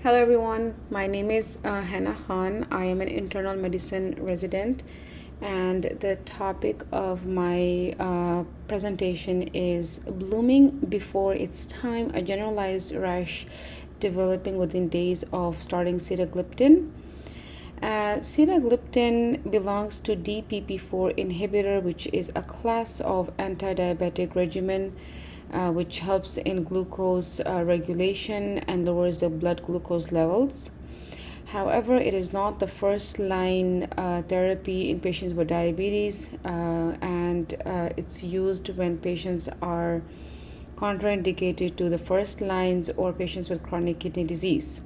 Hello everyone, my name is Hannah Khan. I am an internal medicine resident, and the topic of my presentation is blooming before its time, a generalized rash developing within days of starting sitagliptin. Sitagliptin belongs to DPP4 inhibitor, which is a class of anti-diabetic regimen which helps in glucose regulation and lowers the blood glucose levels. However, it is not the first line therapy in patients with diabetes, and it's used when patients are contraindicated to the first lines or patients with chronic kidney disease.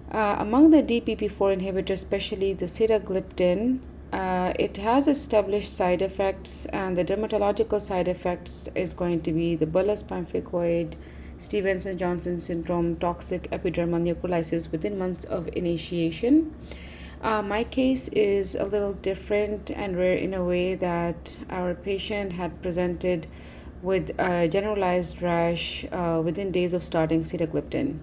Among the DPP4 inhibitors, especially the sitagliptin, it has established side effects, and the dermatological side effects is going to be the bullous pemphigoid, Stevenson-Johnson syndrome, toxic epidermal necrolysis within months of initiation. My case is a little different and rare in a way that our patient had presented with a generalized rash within days of starting sitagliptin.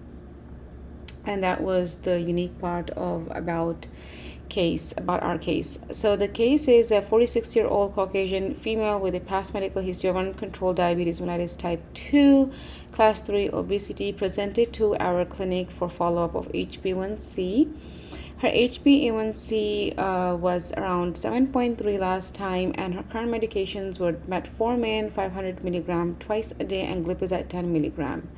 And that was the unique part about our case. So the case is a 46-year-old Caucasian female with a past medical history of uncontrolled diabetes mellitus type 2, class 3 obesity, presented to our clinic for follow-up of HbA1c. Her HbA1c was around 7.3 last time, and her current medications were metformin 500 milligram twice a day and glipizide 10 milligram.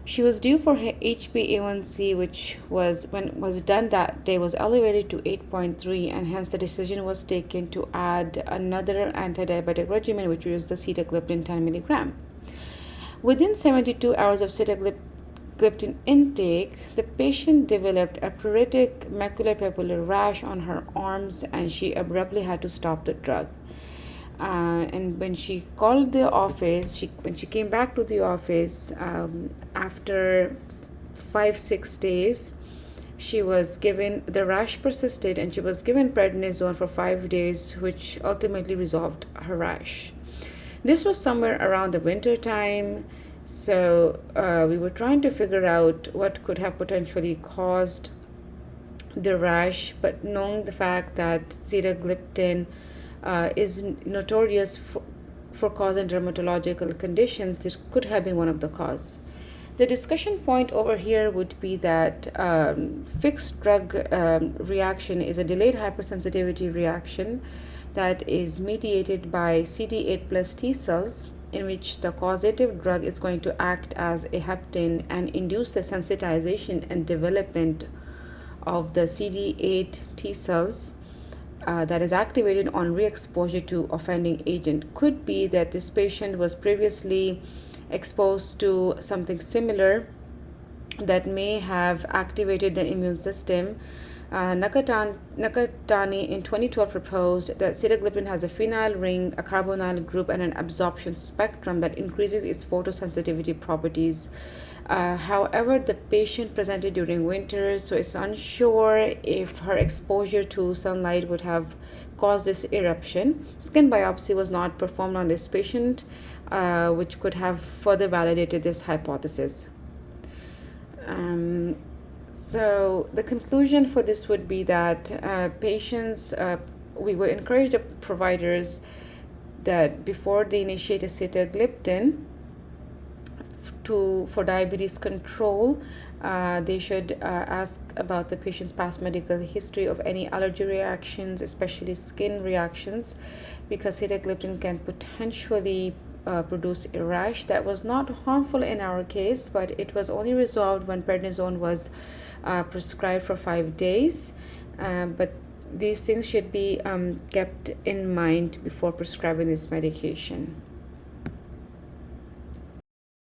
She was due for her HbA1c, which was, when was done that day, was elevated to 8.3, and hence the decision was taken to add another anti-diabetic regimen, which was the sitagliptin 10 milligram. Within 72 hours of sitagliptin intake, the patient developed a pruritic maculopapular rash on her arms, and she abruptly had to stop the drug. And when she called the office, when she came back to the office after 5-6 days, she was given, the rash persisted, and she was given prednisone for 5 days, which ultimately resolved her rash. This was somewhere around the winter time, so we were trying to figure out what could have potentially caused the rash, but knowing the fact that sitagliptin is notorious for causing dermatological conditions, this could have been one of the cause. The discussion point over here would be that fixed drug reaction is a delayed hypersensitivity reaction that is mediated by CD8 plus T cells, in which the causative drug is going to act as a heptin and induce the sensitization and development of the CD8 T cells that is activated on re-exposure to offending agent. Could be that this patient was previously exposed to something similar that may have activated the immune system. Nakatani in 2012 proposed that sitagliptin has a phenyl ring, a carbonyl group, and an absorption spectrum that increases its photosensitivity properties. However, the patient presented during winter, so it's unsure if her exposure to sunlight would have caused this eruption. Skin biopsy was not performed on this patient, which could have further validated this hypothesis. So the conclusion for this would be that patients, we would encourage the providers that before they initiate a sitagliptin for diabetes control, they should ask about the patient's past medical history of any allergy reactions, especially skin reactions, because sitagliptin can potentially produce a rash that was not harmful in our case, but it was only resolved when prednisone was prescribed for 5 days. But these things should be kept in mind before prescribing this medication.